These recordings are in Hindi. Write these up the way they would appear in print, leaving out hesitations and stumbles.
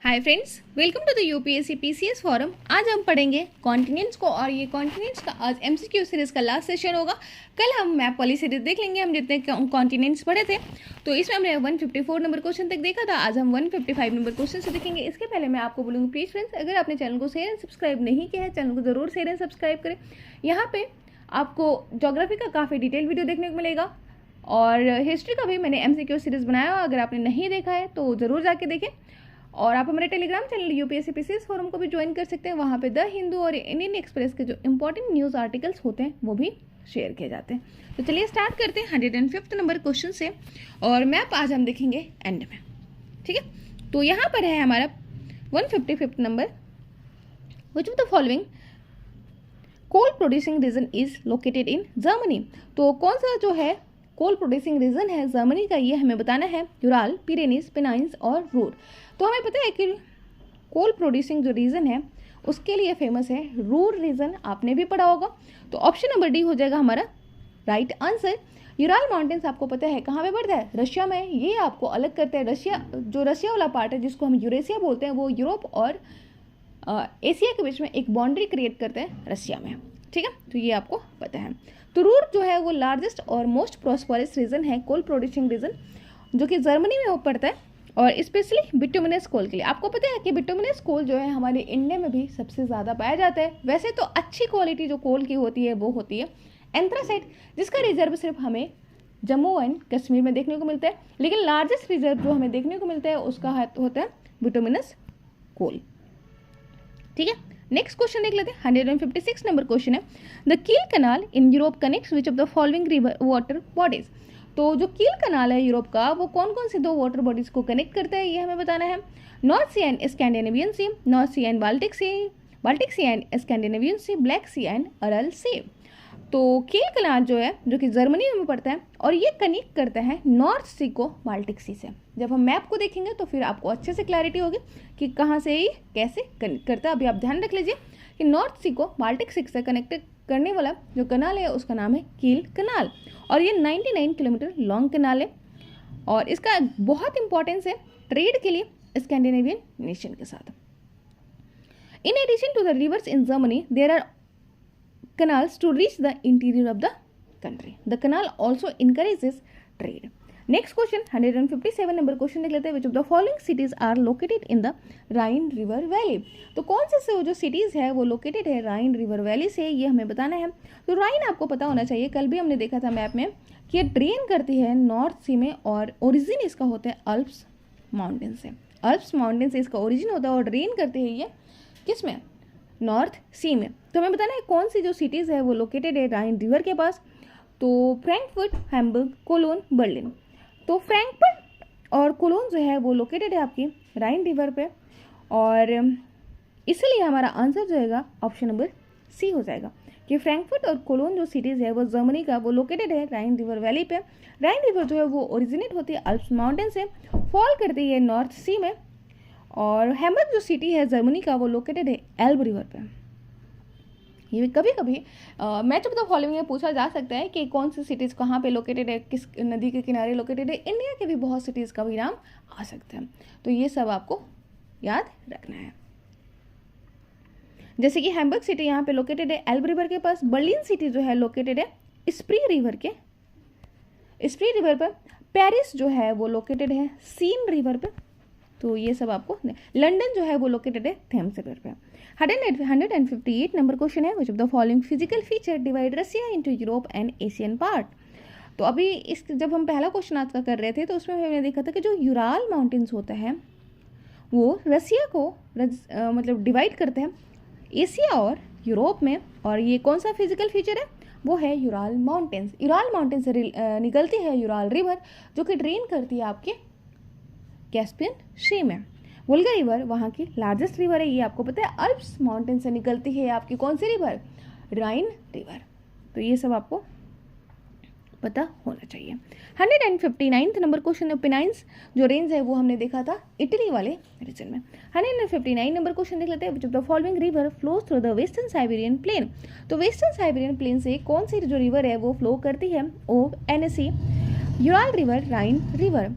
Hi friends, welcome to the UPSC PCS forum. आज हम पढ़ेंगे कॉन्टिनेंट्स को और ये कॉन्टिनेंट्स का आज एमसीक्यू सीरीज का लास्ट सेशन होगा। कल हम मैप वाली सीरीज देख लेंगे, हम जितने कॉन्टिनेंट्स पढ़े थे तो इसमें हमने 154 नंबर क्वेश्चन तक देखा था। आज हम 155 नंबर क्वेश्चन से देखेंगे। इसके पहले मैं आपको बोलूँगी प्लीज़ फ्रेंड्स, अगर आपने चैनल को शेयर एंड सब्सक्राइब नहीं किया है, चैनल को ज़रूर शेयर एंड सब्सक्राइब करें। यहाँ पे आपको ज्योग्राफी का काफ़ी डिटेल वीडियो देखने को मिलेगा और हिस्ट्री का भी मैंने एमसीक्यू सीरीज बनाया हुआ, अगर आपने नहीं देखा है तो ज़रूर जाके देखें। और आप हमारे Telegram channel UPSC PCS forum को भी ज्वाइन कर सकते हैं। वहाँ पे द हिंदू और इंडियन एक्सप्रेस के जो इंपॉर्टेंट न्यूज़ आर्टिकल्स होते हैं वो भी शेयर किए जाते हैं। तो चलिए स्टार्ट करते हैं 105 नंबर क्वेश्चन से, और मैप आज हम देखेंगे एंड में, ठीक है। तो यहाँ पर है हमारा 155 number, which of the following coal producing region is located in Germany. तो कौन सा जो है कोल प्रोड्यूसिंग रीजन है जर्मनी का, ये हमें बताना है। यूराल, पिरेनीज, पेनाइन्स और रूर। तो हमें पता है कि कोल प्रोड्यूसिंग जो रीजन है उसके लिए फेमस है रूर रीजन, आपने भी पढ़ा होगा। तो ऑप्शन नंबर डी हो जाएगा हमारा राइट आंसर। यूराल माउंटेन्स आपको पता है कहाँ पे पड़ता है, रशिया में। ये आपको अलग करता है, रशिया वाला पार्ट है जिसको हम यूरेशिया बोलते हैं, वो यूरोप और एशिया के बीच में एक बाउंड्री क्रिएट करते हैं रशिया में, ठीक है। तो ये आपको पता है। तो रूर जो है वो लार्जेस्ट और मोस्ट प्रॉस्परस रीजन है कोल प्रोड्यूसिंग रीजन, जो कि जर्मनी में वो पड़ता है, और स्पेशली बिटुमिनस कोल के लिए। आपको पता है कि बिटुमिनस कोल जो है हमारे इंडिया में भी सबसे ज़्यादा पाया जाता है। वैसे तो अच्छी क्वालिटी जो कोल की होती है वो होती है एंथ्रासाइट, जिसका रिजर्व सिर्फ हमें जम्मू एंड कश्मीर में देखने को मिलता है, लेकिन लार्जेस्ट रिजर्व जो हमें देखने को मिलता है उसका होता है बिटुमिनस कोल, ठीक है। नेक्स्ट क्वेश्चन देख लेते हैं। 156 नंबर क्वेश्चन है, the Kiel canal in Europe connects which of the following river water bodies. तो जो कील कनाल है यूरोप का, वो कौन कौन से दो वाटर बॉडीज को कनेक्ट करता है, ये हमें बताना है। North Sea and Scandinavian Sea, North Sea and Baltic Sea and Scandinavian Sea, Black Sea and Aral Sea. तो कील कनाल जो है जो कि जर्मनी में पड़ता है, और ये कनेक्ट करता है नॉर्थ सी को बाल्टिक सी से। जब हम मैप को देखेंगे तो फिर आपको अच्छे से क्लैरिटी होगी कि कहाँ से ये कैसे कनेक्ट करता है। अभी आप ध्यान रख लीजिए कि नॉर्थ सी को बाल्टिक सी से कनेक्ट करने वाला जो कनाल है उसका नाम है कील कनाल, और ये 99 किलोमीटर लॉन्ग कनाल है, और इसका बहुत इंपॉर्टेंस है ट्रेड के लिए स्कैंडिनेवियन नेशन के साथ। In addition to the rivers in Germany there are canals to reach the interior of the country. The canal also encourages trade. Next question 157 number question देख लेते हैं, which of the following cities are located in the Rhine River Valley। तो कौन से जो सिटीज़ है वो लोकेटेड है राइन रिवर वैली से, ये हमें बताना है। तो राइन आपको पता होना चाहिए, कल भी हमने देखा था मैप में कि ये ड्रेन करती है नॉर्थ सी में, और ओरिजिन इसका होता है अल्प्स माउंटेन से। अल्प्स माउंटेन से इसका ओरिजिन होता है और ड्रेन करती है ये किस में, नॉर्थ सी में। तो हमें बताना है कौन सी जो सिटीज़ है वो लोकेटेड है राइन रिवर के पास। तो फ्रैंकफर्ट, हैम्बर्ग, कोलोन, बर्लिन। तो फ्रैंकफर्ट और कोलोन जो है वो लोकेटेड है आपकी राइन रिवर पे, और इसलिए हमारा आंसर जो है ऑप्शन नंबर सी हो जाएगा कि फ्रैंकफर्ट और कोलोन जो सिटीज़ है वो जर्मनी का, वो लोकेटेड है राइन रिवर वैली पे। राइन रिवर जो है वो ओरिजिनेट होती है अल्प्स माउंटेन से, फॉल करती है नॉर्थ सी में, और हैम्बर्ग जो सिटी है जर्मनी का वो लोकेटेड है एल्ब रिवर पे। ये कभी कभी मैच ऑफ द फॉलोइंग में पूछा जा सकता है कि कौन सी सिटीज़ कहाँ पे लोकेटेड है, किस नदी के किनारे लोकेटेड है। इंडिया के भी बहुत सिटीज़ का भी नाम आ सकता है, तो ये सब आपको याद रखना है। जैसे कि हैम्बर्ग सिटी यहाँ पे लोकेटेड है एल्ब रिवर के पास। बर्लिन सिटी जो है लोकेटेड है स्प्री रिवर पर। पेरिस जो है वो लोकेटेड है सीन रिवर पे। तो ये सब आपको, लंदन जो है वो लोकेटेड है थेम्स रिवर पे। 158 नंबर क्वेश्चन है, विच of the following physical feature divide Russia into Europe and Asian part. तो अभी जब हम पहला क्वेश्चन आज का कर रहे थे तो उसमें हमने देखा था कि जो यूराल माउंटेन्स होता है वो रशिया को मतलब डिवाइड करते हैं एशिया और यूरोप में, और ये कौन सा फिजिकल फीचर है, वो है यूराल माउंटेन्स। यूराल माउंटेन से निकलती है यूराल रिवर, जो कि ड्रेन करती है आपके कैस्पियन सी में। वोल्गा रिवर वहाँ की लार्जेस्ट रिवर है, ये आपको पता है। अल्प्स माउंटेन से निकलती है आपकी कौन सी रिवर, राइन रिवर। तो ये सब आपको पता होना चाहिए। 159 नंबर क्वेश्चन है, पेनाइन्स जो रेंज है वो हमने देखा था इटली वाले रीजन में। 159 नंबर क्वेश्चन देख लेते हैं, which of the following river flows through the western Siberian plain. तो वेस्टर्न साइबेरियन प्लेन से कौन सी जो रिवर है वो फ्लो करती है, ओ एन सी, यूराल रिवर, राइन रिवर।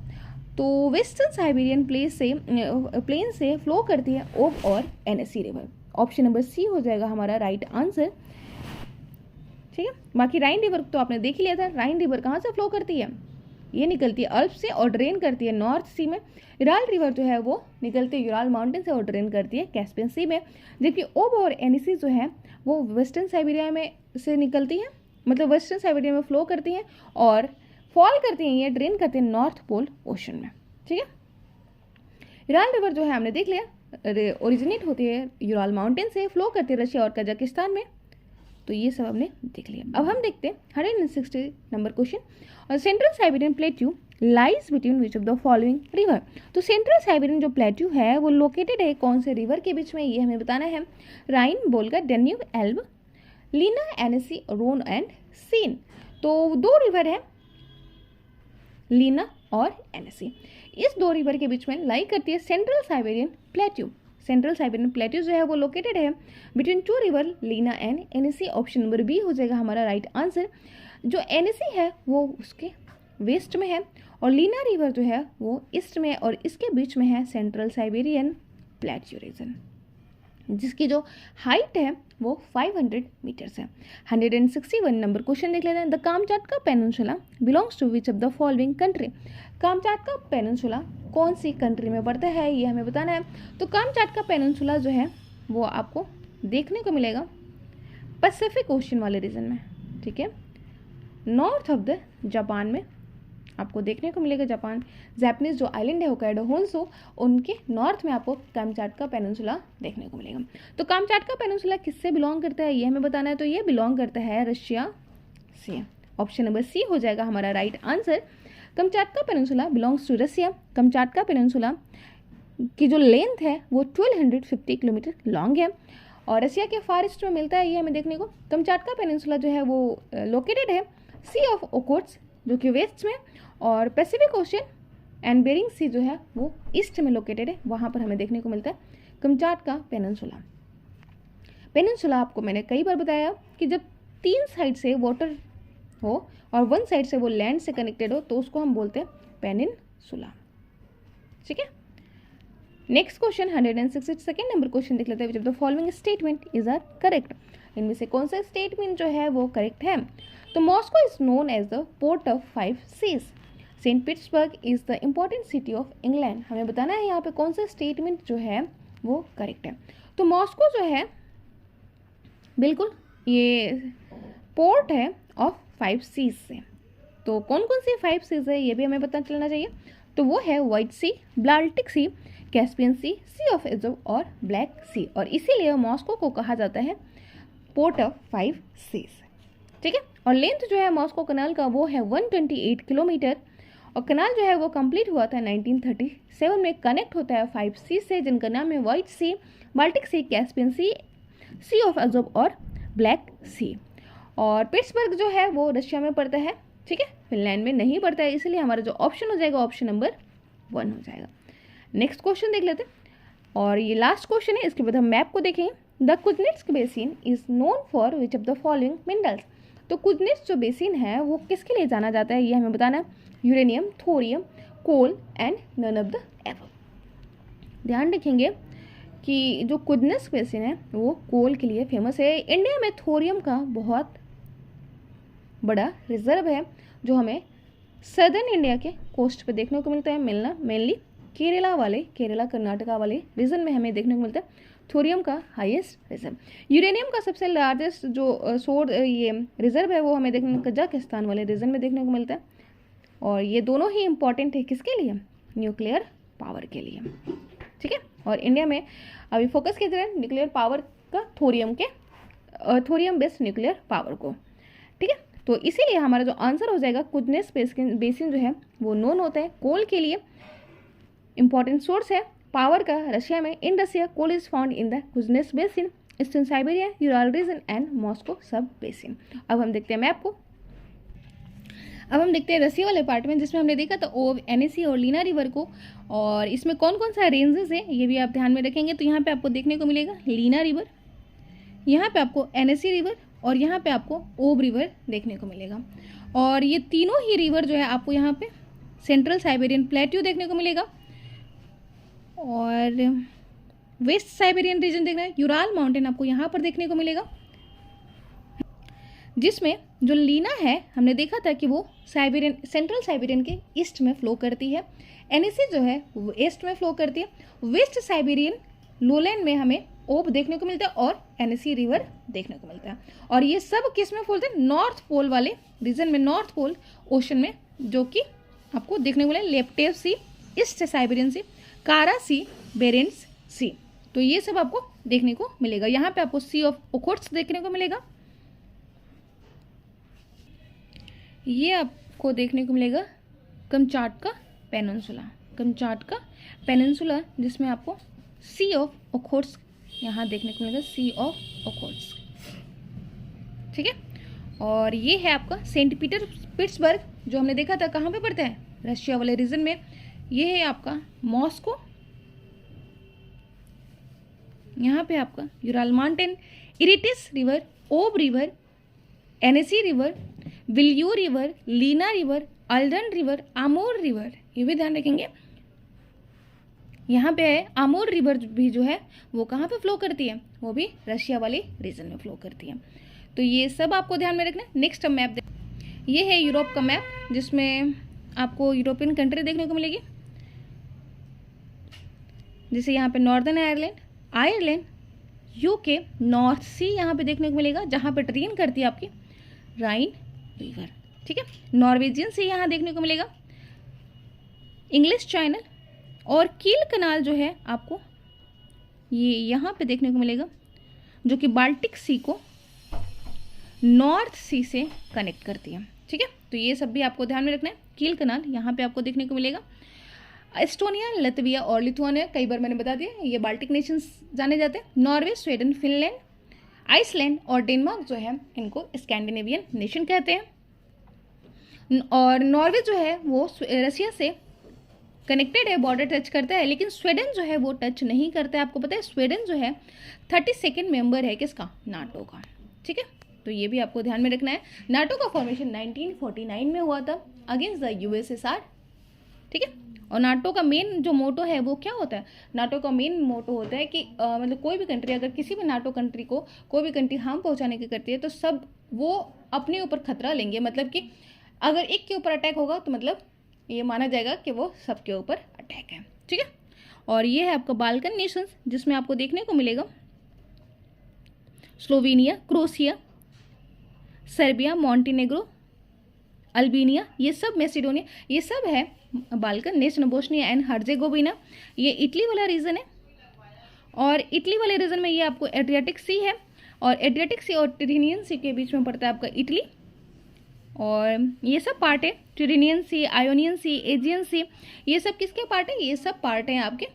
तो वेस्टर्न साइबेरियन प्लेन से फ्लो करती है ओब और एनएससी रिवर। ऑप्शन नंबर सी हो जाएगा हमारा राइट आंसर। ठीक है, बाकी राइन रिवर तो आपने देख ही लिया था। राइन रिवर कहाँ से फ्लो करती है? ये निकलती है अल्प से और ड्रेन करती है नॉर्थ सी में। यूराल रिवर जो है वो निकलती है यूराल माउंटेन से और ड्रेन करती है कैस्पियन सी में। जबकि ओब और एनएससी जो है वो वेस्टर्न साइबेरिया में से निकलती है, मतलब वेस्टर्न साइबेरिया में फ्लो करती हैं और फॉल करती हैं, ये ड्रेन करती हैं नॉर्थ पोल ओशन में। ठीक है, यूराल रिवर जो है हमने देख लिया ओरिजिनेट होती है यूराल माउंटेन से, फ्लो करती है रशिया और कजाकिस्तान में। तो ये सब हमने देख लिया। अब हम देखते हैं 160 नंबर क्वेश्चन। और central Siberian plateau lies between which of the following river. तो सेंट्रल साइबेरियन जो प्लेट्यू है वो लोकेटेड है कौन से रिवर के बीच में, ये हमें बताना है। Rhine, Volga, Danube, Elbe, Lena, एनएससी, रोन एंड सीन। तो दो रिवर है लीना और एनएससी। इस दो रिवर के बीच में लाई करती है central Siberian plateau. Central Siberian plateau जो है वो लोकेटेड है between two river Lena and एनएससी। ऑप्शन नंबर बी हो जाएगा हमारा राइट आंसर। जो एनएससी है वो उसके वेस्ट में है और लीना रिवर जो है वो ईस्ट में, और इसके बीच में है सेंट्रल साइबेरियन प्लेट्यू रीजन, जिसकी जो हाइट है वो 500 मीटर्स है। 161 नंबर क्वेश्चन देख लेते हैं। The Kamchatka peninsula belongs to which of the following country. Kamchatka peninsula कौन सी कंट्री में पड़ता है, ये हमें बताना है। तो कामचाटका पेनिनसुला जो है वो आपको देखने को मिलेगा पैसिफिक ओशन वाले रीजन में। ठीक है, नॉर्थ ऑफ द जापान में आपको देखने को मिलेगा। जापानीज जो आइलैंड है होकाइडो, होन्शू, उनके नॉर्थ में आपको कामचाटका पेनिनसुला देखने को मिलेगा। तो कामचाटका पेनिनसुला किससे बिलोंग करता है ये हमें बताना है। तो ये बिलोंग करता है रशिया से। ऑप्शन नंबर सी हो जाएगा हमारा right answer. Kamchatka peninsula belongs to Russia. Kamchatka peninsula की जो लेंथ है वो 1250 किलोमीटर लॉन्ग है और रशिया के फार ईस्ट में मिलता है, ये हमें देखने को। कामचाटका पेनिनसुला जो है वो लोकेटेड है सी ऑफ ओखोट्स्क जो कि वेस्ट में, और पैसिफिक ओशन एंड बेरिंग सी जो है वो ईस्ट में लोकेटेड है, वहाँ पर हमें देखने को मिलता है कामचाटका पेनिनसुला। पेनिनसुला आपको मैंने कई बार बताया कि जब तीन साइड से वाटर हो और वन साइड से वो लैंड से कनेक्टेड हो तो उसको हम बोलते हैं पेनिनसुला। ठीक है, नेक्स्ट क्वेश्चन 162 नंबर क्वेश्चन देख लेते हैं। Which of the following statement is are correct. इनमें से कौन सा स्टेटमेंट जो है वो करेक्ट है। तो Moscow is known as the port of 5 seas. Saint Petersburg is the important city of England. हमें बताना है यहाँ पे कौन सा स्टेटमेंट जो है वो करेक्ट है। तो मॉस्को जो है बिल्कुल ये पोर्ट है ऑफ 5 सीज से। तो कौन कौन सी 5 सीज है ये भी हमें पता चलना चाहिए। तो वो है White Sea, Baltic Sea, Caspian Sea, Sea of Azov और ब्लैक सी, और इसीलिए मॉस्को को कहा जाता है पोर्ट ऑफ 5 सीज। ठीक है, और लेंथ जो है मॉस्को कनाल का वो है 128 किलोमीटर, और कनाल जो है वो कंप्लीट हुआ था 1937 में। कनेक्ट होता है 5 सी से जिनका नाम है White Sea, Baltic Sea, Caspian Sea, Sea of Azov और ब्लैक सी। और पिट्सबर्ग जो है वो रशिया में पड़ता है। ठीक है, फिनलैंड में नहीं पड़ता है, इसलिए हमारा जो ऑप्शन हो जाएगा ऑप्शन नंबर 1 हो जाएगा। नेक्स्ट क्वेश्चन देख लेते हैं, और ये लास्ट क्वेश्चन है, इसके बाद हम मैप को देखेंगे। The Kuznetsk basin is known for which of the following minerals. तो कुज्नेट्स जो बेसिन है वो किसके लिए जाना जाता है ये हमें बताना है। Uranium, thorium, coal and none of the above. ध्यान रखेंगे कि जो कुज्नेट्स्क बेसिन है वो कोल के लिए फेमस है। इंडिया में थोरियम का बहुत बड़ा रिजर्व है जो हमें सदर्न इंडिया के कोस्ट पे देखने को मिलता है। मेनली केरला कर्नाटका वाले रीजन में हमें देखने को मिलता है थोरियम का हाईएस्ट रिजर्व। यूरेनियम का सबसे लार्जेस्ट जो ये रिजर्व है वो हमें देखने कजाकिस्तान वाले रीजन में देखने को मिलता है, और ये दोनों ही इंपॉर्टेंट है किसके लिए, न्यूक्लियर पावर के लिए। ठीक है, और इंडिया में अभी फोकस किया जा रहा है न्यूक्लियर पावर का, थोरियम बेस्ड न्यूक्लियर पावर को। ठीक है, तो इसीलिए हमारा जो आंसर हो जाएगा कुज्नेट्स्क बेसिन जो है वो नोन होता है कोल के लिए। इंपॉर्टेंट सोर्स है पावर का रशिया में। In Russia coal is found in the Kuznetsk basin, eastern Siberia, Ural region and Moscow sub basin. अब हम देखते हैं मैप को। अब हम देखते हैं रसिया वाले पार्ट में, जिसमें हमने देखा था ओब, एनएससी और लीना रिवर को, और इसमें कौन कौन सा रेंजेस है ये भी आप ध्यान में रखेंगे। तो यहाँ पे आपको देखने को मिलेगा लीना रिवर, यहाँ पे आपको एनएससी रिवर, और यहाँ पे आपको ओब रिवर देखने को मिलेगा। और ये तीनों ही रिवर जो है आपको यहाँ पे सेंट्रल साइबेरियन प्लेट्यू देखने को मिलेगा, और वेस्ट साइबेरियन रीजन देखना है, यूराल माउंटेन आपको यहाँ पर देखने को मिलेगा, जिसमें जो लीना है हमने देखा था कि वो साइबेरियन, सेंट्रल साइबेरियन के ईस्ट में फ्लो करती है। एनएसी जो है वो ईस्ट में फ्लो करती है। वेस्ट साइबेरियन लोलैंड में हमें ओब देखने को मिलता है और एनएसी रिवर देखने को मिलता है। और ये सब किस में बोलते हैं, नॉर्थ पोल वाले रीजन में, नॉर्थ पोल ओशन में, जो कि आपको देखने को मिले लेप्टेव सी, ईस्ट साइबेरियन सी, कारा सी, बेरेंट्स सी, तो ये सब आपको देखने को मिलेगा। यहाँ पे आपको सी ऑफ ओखोट्स्क देखने को मिलेगा, ये आपको देखने को मिलेगा कमचाटका पेनिनसुला, कमचाटका पेनिनसुला, जिसमें आपको सी ऑफ ओखोट्स्क यहाँ देखने को मिलेगा, सी ऑफ ओखोट्स्क, ठीक है। और ये है आपका सेंट पीटर पिट्सबर्ग, जो हमने देखा था कहाँ पे पड़ता है, रशिया वाले रीजन में। ये है आपका मॉस्को, यहाँ पे आपका Ural mountain, Irtysh river, Ob river, Yenisei river, Vilyuy river, Lena river, Aldan river, Amur river, ये भी ध्यान रखेंगे। यहाँ पे है आमोर रिवर भी जो है वो कहाँ पे फ्लो करती है, वो भी रशिया वाले रीजन में फ्लो करती है। तो ये सब आपको ध्यान में रखना है। नेक्स्ट हम मैप ये है यूरोप का मैप, जिसमें आपको यूरोपियन कंट्री देखने को मिलेगी, जैसे यहाँ पे नॉर्दर्न आयरलैंड, यूके, नॉर्थ सी यहाँ पे देखने को मिलेगा, जहाँ पे ड्रेन करती है आपकी राइन रिवर, ठीक है। नॉर्वेजियन सी यहाँ देखने को मिलेगा, इंग्लिश चैनल, और कील कनाल जो है आपको ये यहाँ पे देखने को मिलेगा, जो कि बाल्टिक सी को नॉर्थ सी से कनेक्ट करती है, ठीक है। तो ये सब भी आपको ध्यान में रखना है। कील कनाल यहाँ पे आपको देखने को मिलेगा। एस्टोनिया, लतविया और लिथुआनिया, कई बार मैंने बता दिया, ये बाल्टिक नेशंस जाने जाते हैं। नॉर्वे, स्वीडन, फिनलैंड, आइसलैंड और डेनमार्क जो है इनको स्कैंडिनेवियन नेशन कहते हैं। और नॉर्वे जो है वो रशिया से कनेक्टेड है, बॉर्डर टच करता है, लेकिन स्वीडन जो है वो टच नहीं करता है। आपको पता है स्वीडन जो है 32nd मेंबर है किसका, नाटो का, ठीक है। तो ये भी आपको ध्यान में रखना है। नाटो का फॉर्मेशन 1949 में हुआ था अगेंस्ट द यूएसएसआर, ठीक है। और नाटो का मेन जो मोटो है वो क्या होता है, नाटो का मेन मोटो होता है कि मतलब कोई भी कंट्री अगर किसी भी नाटो कंट्री को कोई भी कंट्री हार्म पहुंचाने की करती है तो सब वो अपने ऊपर खतरा लेंगे, मतलब कि अगर एक के ऊपर अटैक होगा तो मतलब ये माना जाएगा कि वो सबके ऊपर अटैक है, ठीक है। और ये है आपका बाल्कन नेशंस, जिसमें आपको देखने को मिलेगा Slovenia, Croatia, Serbia, Montenegro, Albania, ये सब मैसेडोनिया, ये सब है Balkan nation. Bosnia and Herzegovina, ये इटली वाला रीजन है। और इटली वाले रीजन में ये आपको एड्रियाटिक सी है, और एड्रियाटिक सी और टिरेनियन सी के बीच में पड़ता है आपका इटली। और ये सब पार्ट है, टिरेनियन सी, आयोनियन सी, एजियन सी, ये सब किसके पार्ट है, ये सब पार्ट हैं आपके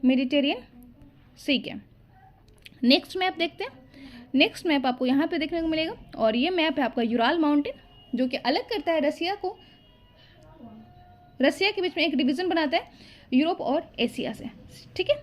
मेडिटेरियन सी के। नेक्स्ट मैप देखते हैं। नेक्स्ट मैप आपको यहाँ पे देखने को मिलेगा, और ये मैप है आपका यूराल माउंटेन, जो कि अलग करता है रसिया को, रसिया के बीच में एक डिवीजन बनाता है यूरोप और एशिया से, ठीक है।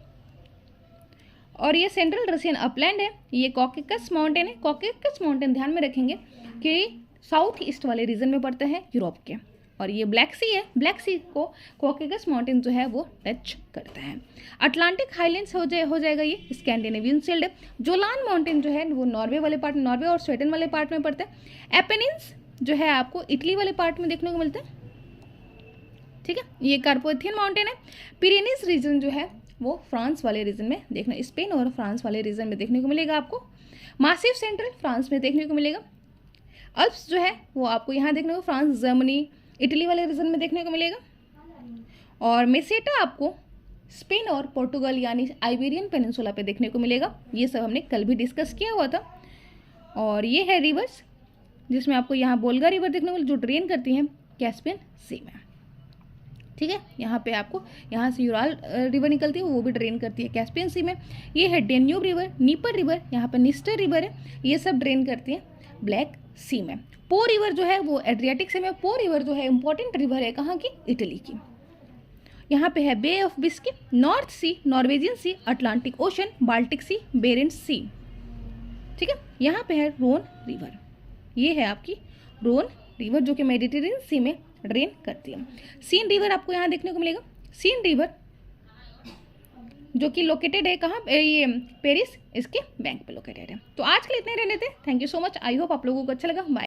और ये सेंट्रल रशियन अपलैंड है, ये कॉकेकस माउंटेन है। कॉकेकस माउंटेन ध्यान में रखेंगे कि साउथ ईस्ट वाले रीजन में पड़ता है यूरोप के। और ये ब्लैक सी है, ब्लैक सी को कॉकेकस माउंटेन जो है वो टच करता है। अटलांटिक हाईलैंड्स हो जाएगा ये स्कैंडिनेवियन शील्ड है। जोलान माउंटेन जो है वो नॉर्वे वाले पार्ट, नॉर्वे और स्वीडन वाले पार्ट में पड़ता है। एपेनिन्स जो है आपको इटली वाले पार्ट में देखने को मिलता है, ठीक है। ये कार्पोथियन माउंटेन है। पिरेनीज रीजन जो है वो फ्रांस वाले रीजन में देखना, स्पेन और फ्रांस वाले रीजन में देखने को मिलेगा आपको। मासिव सेंट्रल फ्रांस में देखने को मिलेगा। अल्प्स जो है वो आपको यहाँ देखने को फ्रांस, जर्मनी, इटली वाले रीजन में देखने को मिलेगा। और मेसेटा आपको स्पेन और पोर्टुगल यानी आइबेरियन पेनिनसुला पे देखने को मिलेगा। ये सब हमने कल भी डिस्कस किया हुआ था। और ये है रिवर्स, जिसमें आपको यहाँ बोल्गा रिवर देखने को मिले, जो ड्रेन करती है कैस्पियन सी में, ठीक है। यहाँ पे आपको यहाँ से यूराल रिवर निकलती है, वो भी ड्रेन करती है कैस्पियन सी में। ये है डेन्यूब रिवर, नीपर रिवर, यहाँ पर निस्टर रिवर है, ये सब ड्रेन करती है ब्लैक सी में। पो रिवर जो है वो एड्रियाटिक सी में। पो रिवर जो है इंपॉर्टेंट रिवर है कहाँ की, इटली की। यहाँ पे है bay of Biscay, north sea, Norwegian sea, Atlantic ocean, Baltic sea, Barents sea, ठीक है। यहाँ पे है रोन रिवर, ये है आपकी रोन रिवर, जो कि मेडिटेरियन सी में ड्रेन करती है। सीन रिवर आपको यहाँ देखने को मिलेगा, सीन रिवर जो कि लोकेटेड है कहाँ, ये पेरिस इसके बैंक पे लोकेटेड है। तो आज के लिए इतने रहने थे। Thank you so much, I hope आप लोगों को अच्छा लगा। बाय।